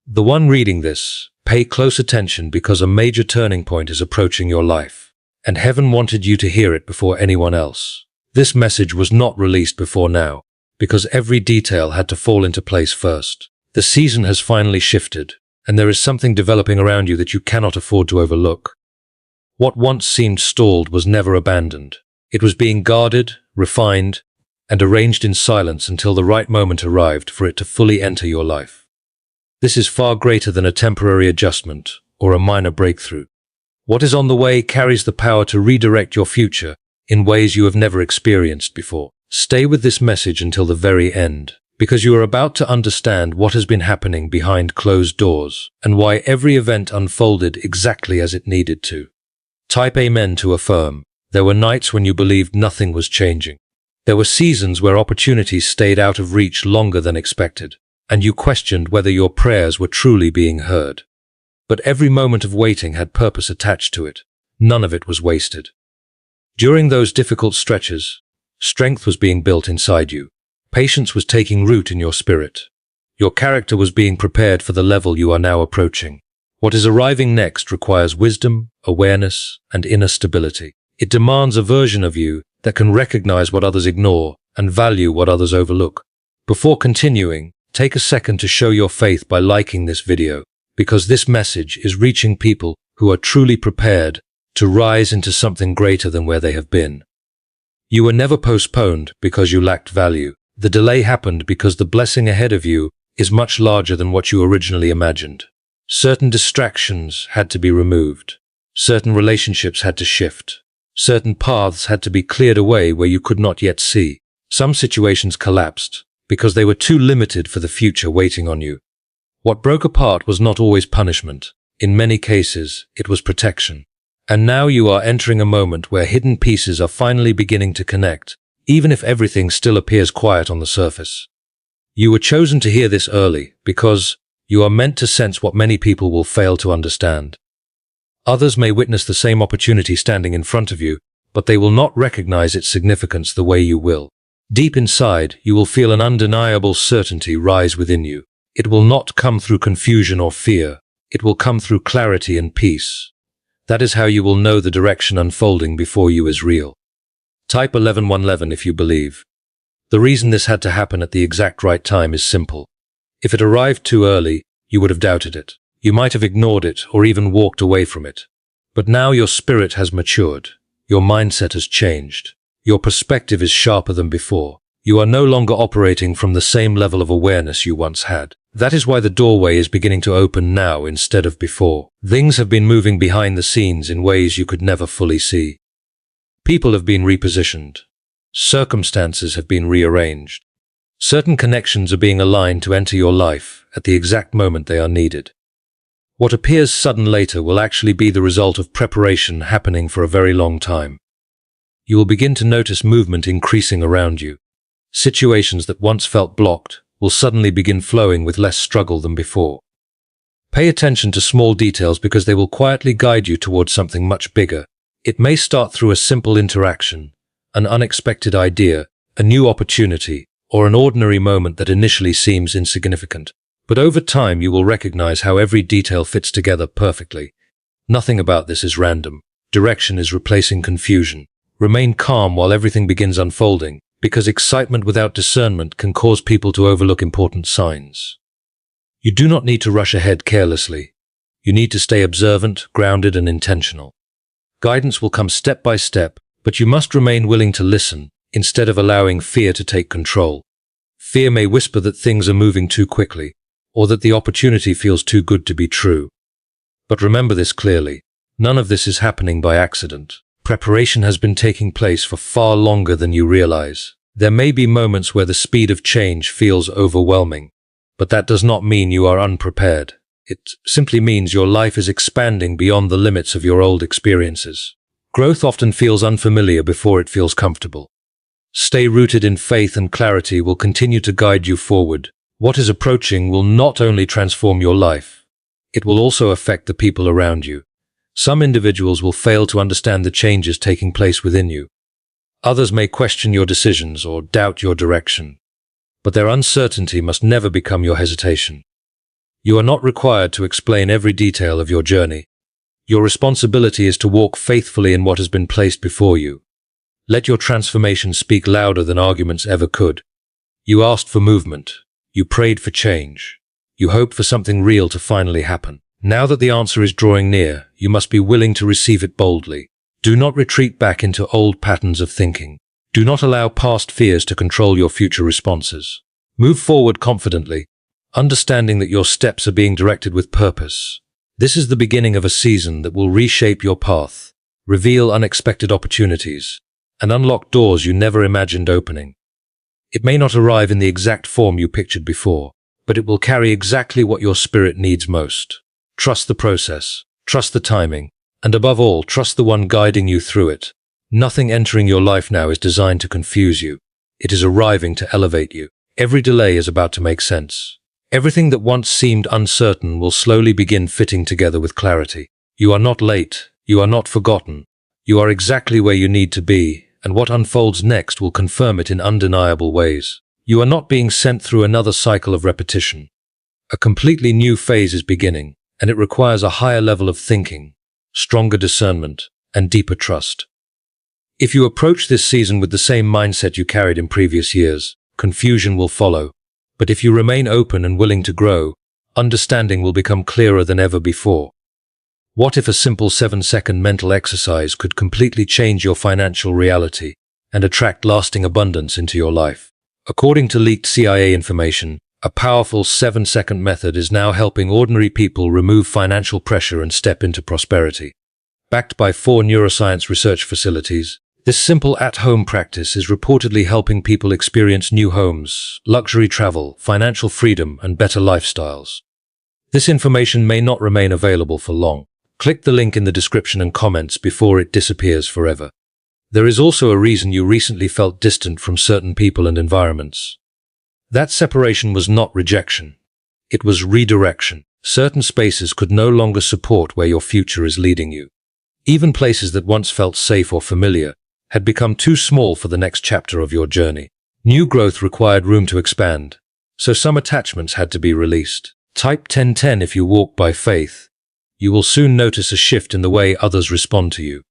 The one reading this, pay close attention because a major turning point is approaching your life, and heaven wanted you to hear it before anyone else. This message was not released before now, because every detail had to fall into place first. The season has finally shifted, and there is something developing around you that you cannot afford to overlook. What once seemed stalled was never abandoned. It was being guarded, refined, and arranged in silence until the right moment arrived for it to fully enter your life. This is far greater than a temporary adjustment or a minor breakthrough. What is on the way carries the power to redirect your future in ways you have never experienced before. Stay with this message until the very end, because you are about to understand what has been happening behind closed doors and why every event unfolded exactly as it needed to. Type Amen to affirm. There were nights when you believed nothing was changing. There were seasons where opportunities stayed out of reach longer than expected, and you questioned whether your prayers were truly being heard. But every moment of waiting had purpose attached to it. None of it was wasted. During those difficult stretches, strength was being built inside you. Patience was taking root in your spirit. Your character was being prepared for the level you are now approaching. What is arriving next requires wisdom, awareness, and inner stability. It demands a version of you that can recognize what others ignore and value what others overlook. Before continuing, take a second to show your faith by liking this video, because this message is reaching people who are truly prepared to rise into something greater than where they have been. You were never postponed because you lacked value. The delay happened because the blessing ahead of you is much larger than what you originally imagined. Certain distractions had to be removed. Certain relationships had to shift. Certain paths had to be cleared away where you could not yet see. Some situations collapsed because they were too limited for the future waiting on you. What broke apart was not always punishment. In many cases, it was protection. And now you are entering a moment where hidden pieces are finally beginning to connect, even if everything still appears quiet on the surface. You were chosen to hear this early because you are meant to sense what many people will fail to understand. Others may witness the same opportunity standing in front of you, but they will not recognize its significance the way you will. Deep inside, you will feel an undeniable certainty rise within you. It will not come through confusion or fear. It will come through clarity and peace. That is how you will know the direction unfolding before you is real. Type 11111 if you believe. The reason this had to happen at the exact right time is simple. If it arrived too early, you would have doubted it. You might have ignored it or even walked away from it. But now your spirit has matured. Your mindset has changed. Your perspective is sharper than before. You are no longer operating from the same level of awareness you once had. That is why the doorway is beginning to open now instead of before. Things have been moving behind the scenes in ways you could never fully see. People have been repositioned. Circumstances have been rearranged. Certain connections are being aligned to enter your life at the exact moment they are needed. What appears sudden later will actually be the result of preparation happening for a very long time. You will begin to notice movement increasing around you. Situations that once felt blocked will suddenly begin flowing with less struggle than before. Pay attention to small details because they will quietly guide you towards something much bigger. It may start through a simple interaction, an unexpected idea, a new opportunity, or an ordinary moment that initially seems insignificant. But over time you will recognize how every detail fits together perfectly. Nothing about this is random. Direction is replacing confusion. Remain calm while everything begins unfolding, because excitement without discernment can cause people to overlook important signs. You do not need to rush ahead carelessly. You need to stay observant, grounded, and intentional. Guidance will come step by step, but you must remain willing to listen, instead of allowing fear to take control. Fear may whisper that things are moving too quickly, or that the opportunity feels too good to be true. But remember this clearly. None of this is happening by accident. Preparation has been taking place for far longer than you realize. There may be moments where the speed of change feels overwhelming, but that does not mean you are unprepared. It simply means your life is expanding beyond the limits of your old experiences. Growth often feels unfamiliar before it feels comfortable. Stay rooted in faith, and clarity will continue to guide you forward. What is approaching will not only transform your life, it will also affect the people around you. Some individuals will fail to understand the changes taking place within you. Others may question your decisions or doubt your direction, but their uncertainty must never become your hesitation. You are not required to explain every detail of your journey. Your responsibility is to walk faithfully in what has been placed before you. Let your transformation speak louder than arguments ever could. You asked for movement. You prayed for change. You hoped for something real to finally happen. Now that the answer is drawing near, you must be willing to receive it boldly. Do not retreat back into old patterns of thinking. Do not allow past fears to control your future responses. Move forward confidently, understanding that your steps are being directed with purpose. This is the beginning of a season that will reshape your path, reveal unexpected opportunities, and unlock doors you never imagined opening. It may not arrive in the exact form you pictured before, but it will carry exactly what your spirit needs most. Trust the process, trust the timing, and above all, trust the one guiding you through it. Nothing entering your life now is designed to confuse you. It is arriving to elevate you. Every delay is about to make sense. Everything that once seemed uncertain will slowly begin fitting together with clarity. You are not late. You are not forgotten. You are exactly where you need to be, and what unfolds next will confirm it in undeniable ways. You are not being sent through another cycle of repetition. A completely new phase is beginning, and it requires a higher level of thinking, stronger discernment, and deeper trust. If you approach this season with the same mindset you carried in previous years, confusion will follow. But if you remain open and willing to grow, understanding will become clearer than ever before. What if a simple 7-second mental exercise could completely change your financial reality and attract lasting abundance into your life? According to leaked CIA information, a powerful 7-second method is now helping ordinary people remove financial pressure and step into prosperity. Backed by 4 neuroscience research facilities, this simple at-home practice is reportedly helping people experience new homes, luxury travel, financial freedom, and better lifestyles. This information may not remain available for long. Click the link in the description and comments before it disappears forever. There is also a reason you recently felt distant from certain people and environments. That separation was not rejection. It was redirection. Certain spaces could no longer support where your future is leading you. Even places that once felt safe or familiar had become too small for the next chapter of your journey. New growth required room to expand, so some attachments had to be released. Type 1010 if you walk by faith. You will soon notice a shift in the way others respond to you.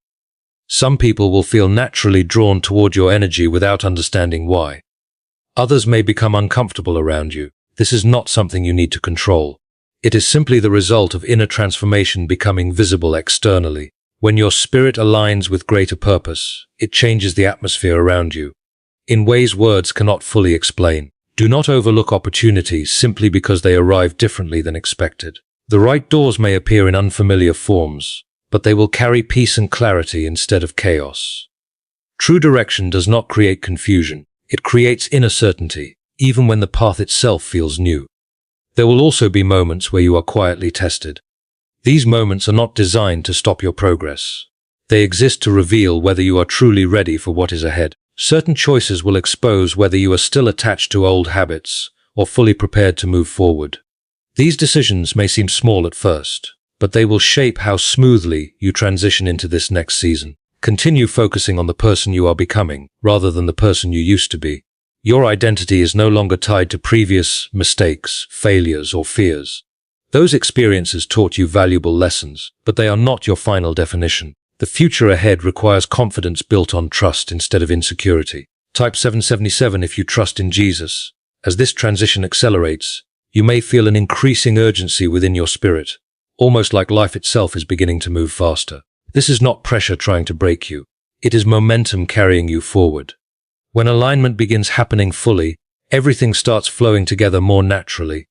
Some people will feel naturally drawn toward your energy without understanding why. Others may become uncomfortable around you. This is not something you need to control. It is simply the result of inner transformation becoming visible externally. When your spirit aligns with greater purpose, it changes the atmosphere around you in ways words cannot fully explain. Do not overlook opportunities simply because they arrive differently than expected. The right doors may appear in unfamiliar forms, but they will carry peace and clarity instead of chaos. True direction does not create confusion. It creates inner certainty, even when the path itself feels new. There will also be moments where you are quietly tested. These moments are not designed to stop your progress. They exist to reveal whether you are truly ready for what is ahead. Certain choices will expose whether you are still attached to old habits or fully prepared to move forward. These decisions may seem small at first, but they will shape how smoothly you transition into this next season. Continue focusing on the person you are becoming rather than the person you used to be. Your identity is no longer tied to previous mistakes, failures, or fears. Those experiences taught you valuable lessons, but they are not your final definition. The future ahead requires confidence built on trust instead of insecurity. Type 777 if you trust in Jesus. As this transition accelerates, you may feel an increasing urgency within your spirit, almost like life itself is beginning to move faster. This is not pressure trying to break you. It is momentum carrying you forward. When alignment begins happening fully, everything starts flowing together more naturally.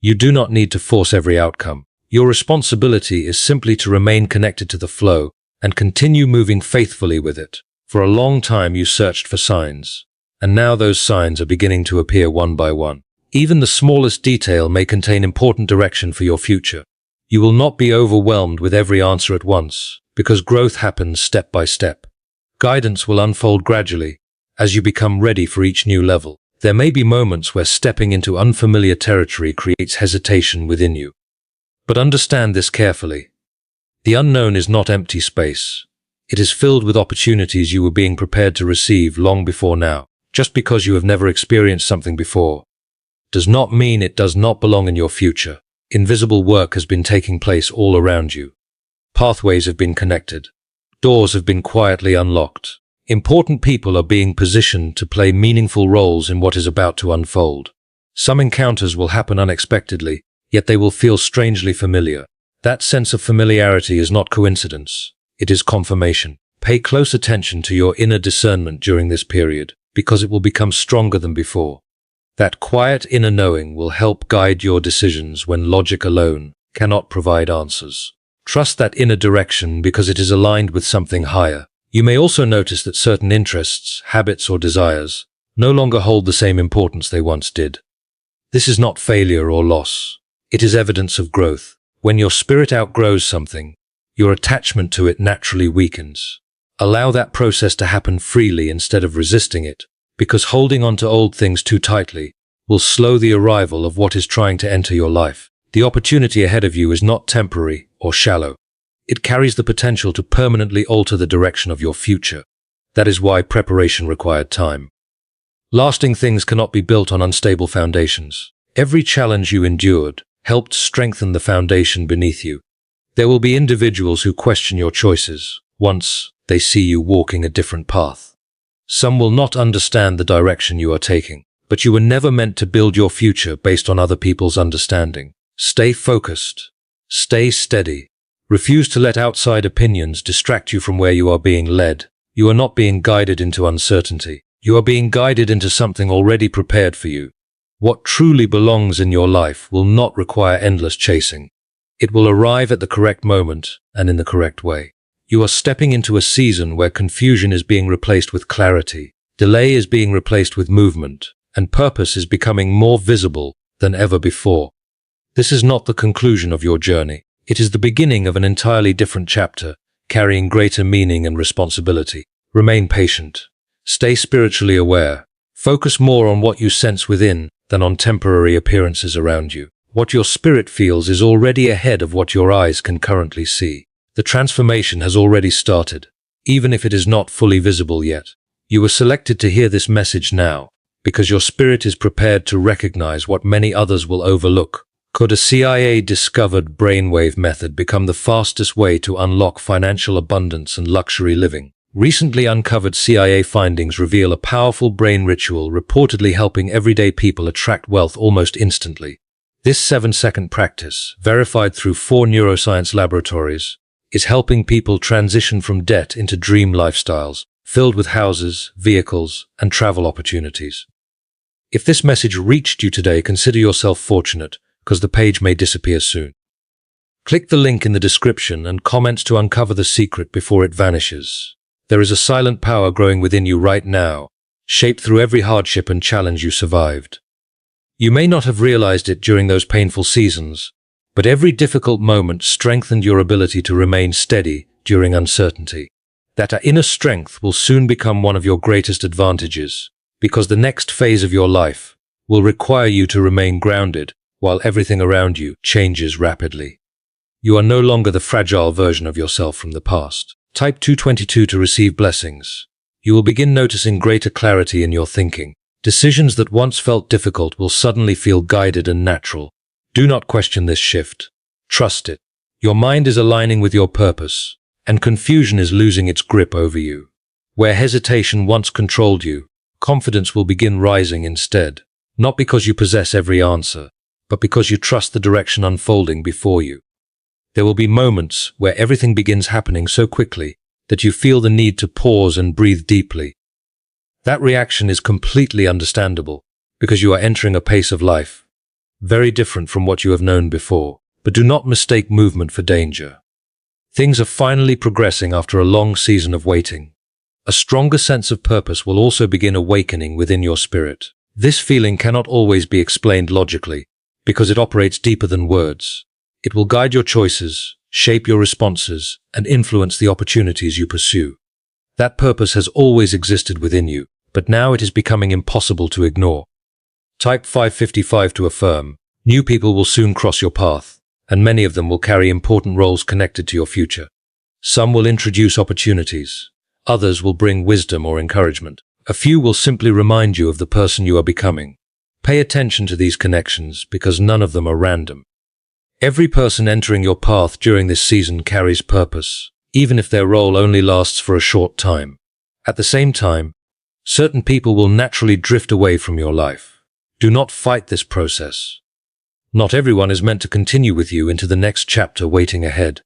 You do not need to force every outcome. Your responsibility is simply to remain connected to the flow and continue moving faithfully with it. For a long time you searched for signs, and now those signs are beginning to appear one by one. Even the smallest detail may contain important direction for your future. You will not be overwhelmed with every answer at once, because growth happens step by step. Guidance will unfold gradually as you become ready for each new level. There may be moments where stepping into unfamiliar territory creates hesitation within you. But understand this carefully. The unknown is not empty space. It is filled with opportunities you were being prepared to receive long before now. Just because you have never experienced something before does not mean it does not belong in your future. Invisible work has been taking place all around you. Pathways have been connected. Doors have been quietly unlocked. Important people are being positioned to play meaningful roles in what is about to unfold. Some encounters will happen unexpectedly, yet they will feel strangely familiar. That sense of familiarity is not coincidence. It is confirmation. Pay close attention to your inner discernment during this period, because it will become stronger than before. That quiet inner knowing will help guide your decisions when logic alone cannot provide answers. Trust that inner direction because it is aligned with something higher. You may also notice that certain interests, habits, or desires no longer hold the same importance they once did. This is not failure or loss. It is evidence of growth. When your spirit outgrows something, your attachment to it naturally weakens. Allow that process to happen freely instead of resisting it, because holding on to old things too tightly will slow the arrival of what is trying to enter your life. The opportunity ahead of you is not temporary or shallow. It carries the potential to permanently alter the direction of your future. That is why preparation required time. Lasting things cannot be built on unstable foundations. Every challenge you endured helped strengthen the foundation beneath you. There will be individuals who question your choices once they see you walking a different path. Some will not understand the direction you are taking, but you were never meant to build your future based on other people's understanding. Stay focused. Stay steady. Refuse to let outside opinions distract you from where you are being led. You are not being guided into uncertainty. You are being guided into something already prepared for you. What truly belongs in your life will not require endless chasing. It will arrive at the correct moment and in the correct way. You are stepping into a season where confusion is being replaced with clarity, delay is being replaced with movement, and purpose is becoming more visible than ever before. This is not the conclusion of your journey. It is the beginning of an entirely different chapter, carrying greater meaning and responsibility. Remain patient. Stay spiritually aware. Focus more on what you sense within than on temporary appearances around you. What your spirit feels is already ahead of what your eyes can currently see. The transformation has already started, even if it is not fully visible yet. You were selected to hear this message now, because your spirit is prepared to recognize what many others will overlook. Could a CIA-discovered brainwave method become the fastest way to unlock financial abundance and luxury living? Recently uncovered CIA findings reveal a powerful brain ritual reportedly helping everyday people attract wealth almost instantly. This 7-second practice, verified through 4 neuroscience laboratories, is helping people transition from debt into dream lifestyles, filled with houses, vehicles, and travel opportunities. If this message reached you today, consider yourself fortunate, because the page may disappear soon. Click the link in the description and comment to uncover the secret before it vanishes. There is a silent power growing within you right now, shaped through every hardship and challenge you survived. You may not have realized it during those painful seasons, but every difficult moment strengthened your ability to remain steady during uncertainty. That inner strength will soon become one of your greatest advantages, because the next phase of your life will require you to remain grounded while everything around you changes rapidly. You are no longer the fragile version of yourself from the past. Type 222 to receive blessings. You will begin noticing greater clarity in your thinking. Decisions that once felt difficult will suddenly feel guided and natural. Do not question this shift. Trust it. Your mind is aligning with your purpose, and confusion is losing its grip over you. Where hesitation once controlled you, confidence will begin rising instead, not because you possess every answer, but because you trust the direction unfolding before you. There will be moments where everything begins happening so quickly that you feel the need to pause and breathe deeply. That reaction is completely understandable, because you are entering a pace of life very different from what you have known before. But do not mistake movement for danger. Things are finally progressing after a long season of waiting. A stronger sense of purpose will also begin awakening within your spirit. This feeling cannot always be explained logically, because it operates deeper than words. It will guide your choices, shape your responses, and influence the opportunities you pursue. That purpose has always existed within you, but now it is becoming impossible to ignore. Type 555 to affirm. New people will soon cross your path, and many of them will carry important roles connected to your future. Some will introduce opportunities. Others will bring wisdom or encouragement. A few will simply remind you of the person you are becoming. Pay attention to these connections because none of them are random. Every person entering your path during this season carries purpose, even if their role only lasts for a short time. At the same time, certain people will naturally drift away from your life. Do not fight this process. Not everyone is meant to continue with you into the next chapter waiting ahead.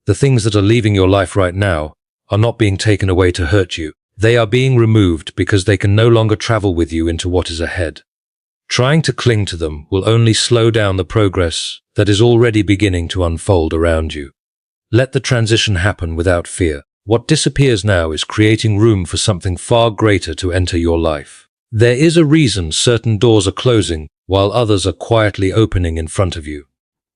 The things that are leaving your life right now are not being taken away to hurt you. They are being removed because they can no longer travel with you into what is ahead. Trying to cling to them will only slow down the progress that is already beginning to unfold around you. Let the transition happen without fear. What disappears now is creating room for something far greater to enter your life. There is a reason certain doors are closing while others are quietly opening in front of you.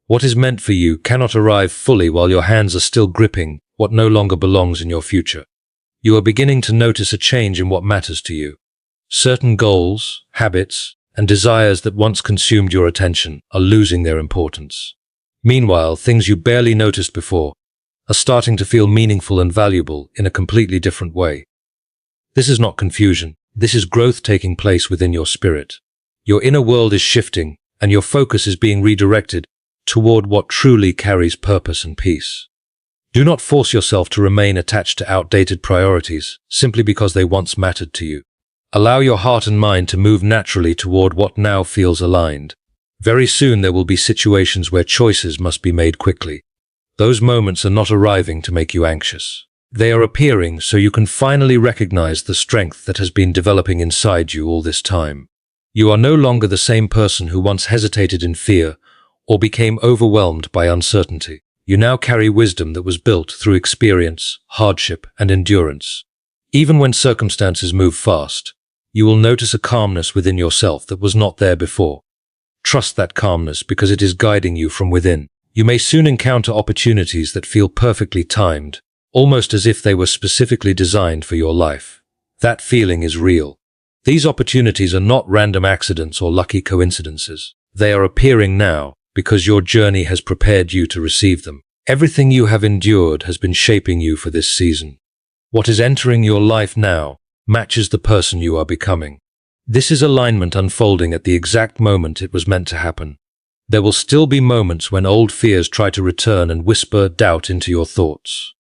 What is meant for you cannot arrive fully while your hands are still gripping what no longer belongs in your future. You are beginning to notice a change in what matters to you. Certain goals, habits, and desires that once consumed your attention are losing their importance. Meanwhile, things you barely noticed before are starting to feel meaningful and valuable in a completely different way. This is not confusion. This is growth taking place within your spirit. Your inner world is shifting, and your focus is being redirected toward what truly carries purpose and peace. Do not force yourself to remain attached to outdated priorities simply because they once mattered to you. Allow your heart and mind to move naturally toward what now feels aligned. Very soon there will be situations where choices must be made quickly. Those moments are not arriving to make you anxious. They are appearing so you can finally recognize the strength that has been developing inside you all this time. You are no longer the same person who once hesitated in fear or became overwhelmed by uncertainty. You now carry wisdom that was built through experience, hardship, and endurance. Even when circumstances move fast, you will notice a calmness within yourself that was not there before. Trust that calmness because it is guiding you from within. You may soon encounter opportunities that feel perfectly timed, almost as if they were specifically designed for your life. That feeling is real. These opportunities are not random accidents or lucky coincidences. They are appearing now because your journey has prepared you to receive them. Everything you have endured has been shaping you for this season. What is entering your life now matches the person you are becoming. This is alignment unfolding at the exact moment it was meant to happen. There will still be moments when old fears try to return and whisper doubt into your thoughts.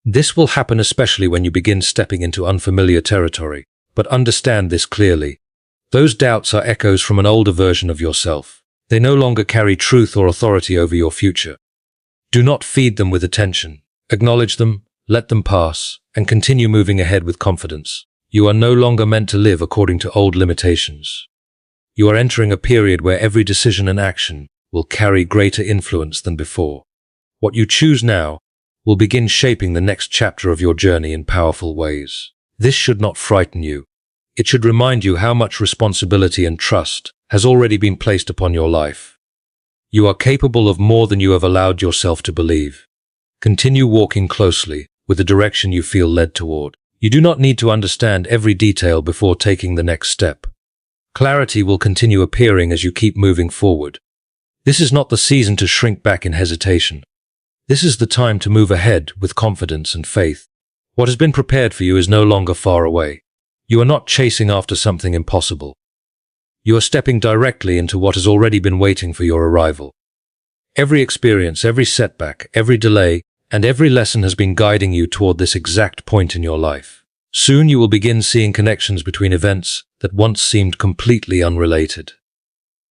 This will happen especially when you begin stepping into unfamiliar territory. But understand this clearly. Those doubts are echoes from an older version of yourself. They no longer carry truth or authority over your future. Do not feed them with attention. Acknowledge them, let them pass, and continue moving ahead with confidence. You are no longer meant to live according to old limitations. You are entering a period where every decision and action will carry greater influence than before. What you choose now will begin shaping the next chapter of your journey in powerful ways. This should not frighten you. It should remind you how much responsibility and trust has already been placed upon your life. You are capable of more than you have allowed yourself to believe. Continue walking closely with the direction you feel led toward. You do not need to understand every detail before taking the next step. Clarity will continue appearing as you keep moving forward. This is not the season to shrink back in hesitation. This is the time to move ahead with confidence and faith. What has been prepared for you is no longer far away. You are not chasing after something impossible. You are stepping directly into what has already been waiting for your arrival. Every experience, every setback, every delay, and every lesson has been guiding you toward this exact point in your life. Soon you will begin seeing connections between events that once seemed completely unrelated.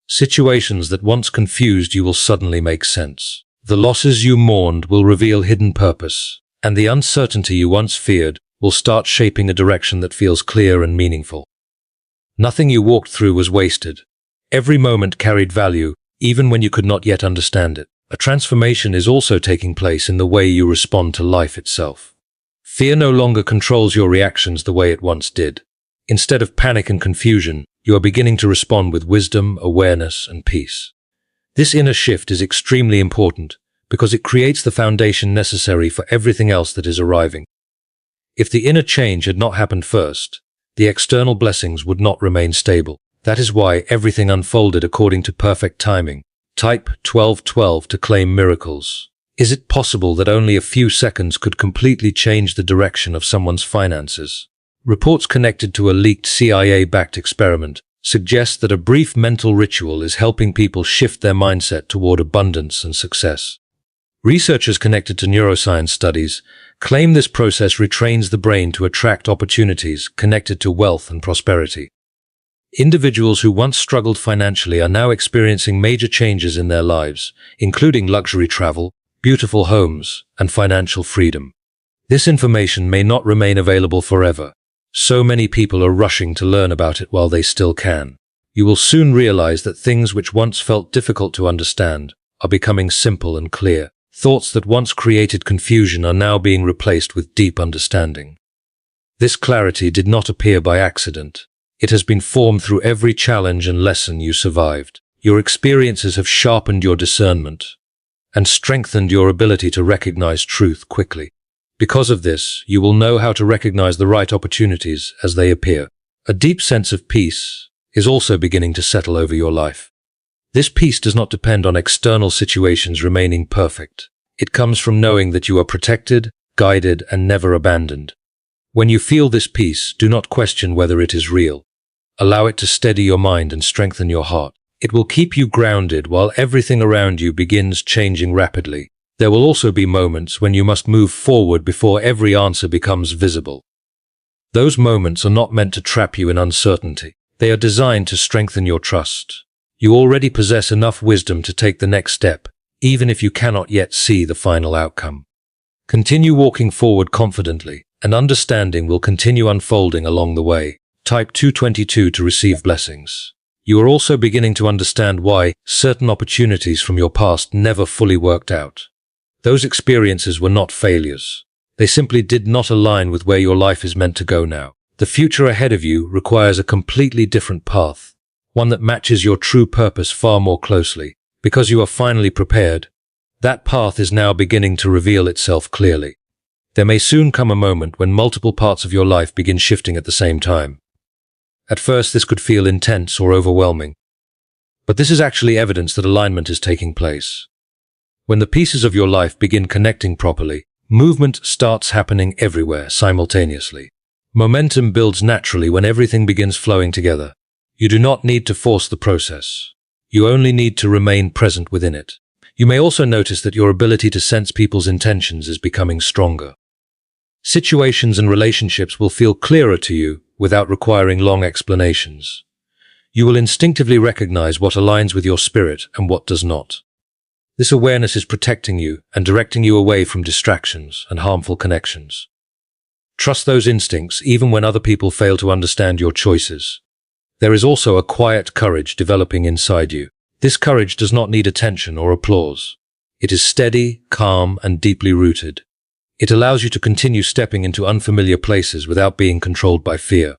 Situations that once confused you will suddenly make sense. The losses you mourned will reveal hidden purpose, and the uncertainty you once feared will start shaping a direction that feels clear and meaningful. Nothing you walked through was wasted. Every moment carried value, even when you could not yet understand it. A transformation is also taking place in the way you respond to life itself. Fear no longer controls your reactions the way it once did. Instead of panic and confusion, you are beginning to respond with wisdom, awareness, and peace. This inner shift is extremely important because it creates the foundation necessary for everything else that is arriving. If the inner change had not happened first, the external blessings would not remain stable. That is why everything unfolded according to perfect timing. Type 1212 to claim miracles. Is it possible that only a few seconds could completely change the direction of someone's finances? Reports connected to a leaked CIA-backed experiment suggests that a brief mental ritual is helping people shift their mindset toward abundance and success. Researchers connected to neuroscience studies claim this process retrains the brain to attract opportunities connected to wealth and prosperity. Individuals who once struggled financially are now experiencing major changes in their lives, including luxury travel, beautiful homes, and financial freedom. This information may not remain available forever. So many people are rushing to learn about it while they still can. You will soon realize that things which once felt difficult to understand are becoming simple and clear. Thoughts that once created confusion are now being replaced with deep understanding. This clarity did not appear by accident. It has been formed through every challenge and lesson you survived. Your experiences have sharpened your discernment and strengthened your ability to recognize truth quickly. Because of this, you will know how to recognize the right opportunities as they appear. A deep sense of peace is also beginning to settle over your life. This peace does not depend on external situations remaining perfect. It comes from knowing that you are protected, guided, and never abandoned. When you feel this peace, do not question whether it is real. Allow it to steady your mind and strengthen your heart. It will keep you grounded while everything around you begins changing rapidly. There will also be moments when you must move forward before every answer becomes visible. Those moments are not meant to trap you in uncertainty. They are designed to strengthen your trust. You already possess enough wisdom to take the next step, even if you cannot yet see the final outcome. Continue walking forward confidently, and understanding will continue unfolding along the way. Type 222 to receive blessings. You are also beginning to understand why certain opportunities from your past never fully worked out. Those experiences were not failures. They simply did not align with where your life is meant to go now. The future ahead of you requires a completely different path, one that matches your true purpose far more closely. Because you are finally prepared, that path is now beginning to reveal itself clearly. There may soon come a moment when multiple parts of your life begin shifting at the same time. At first, this could feel intense or overwhelming, but this is actually evidence that alignment is taking place. When the pieces of your life begin connecting properly, movement starts happening everywhere simultaneously. Momentum builds naturally when everything begins flowing together. You do not need to force the process. You only need to remain present within it. You may also notice that your ability to sense people's intentions is becoming stronger. Situations and relationships will feel clearer to you without requiring long explanations. You will instinctively recognize what aligns with your spirit and what does not. This awareness is protecting you and directing you away from distractions and harmful connections. Trust those instincts even when other people fail to understand your choices. There is also a quiet courage developing inside you. This courage does not need attention or applause. It is steady, calm, and deeply rooted. It allows you to continue stepping into unfamiliar places without being controlled by fear.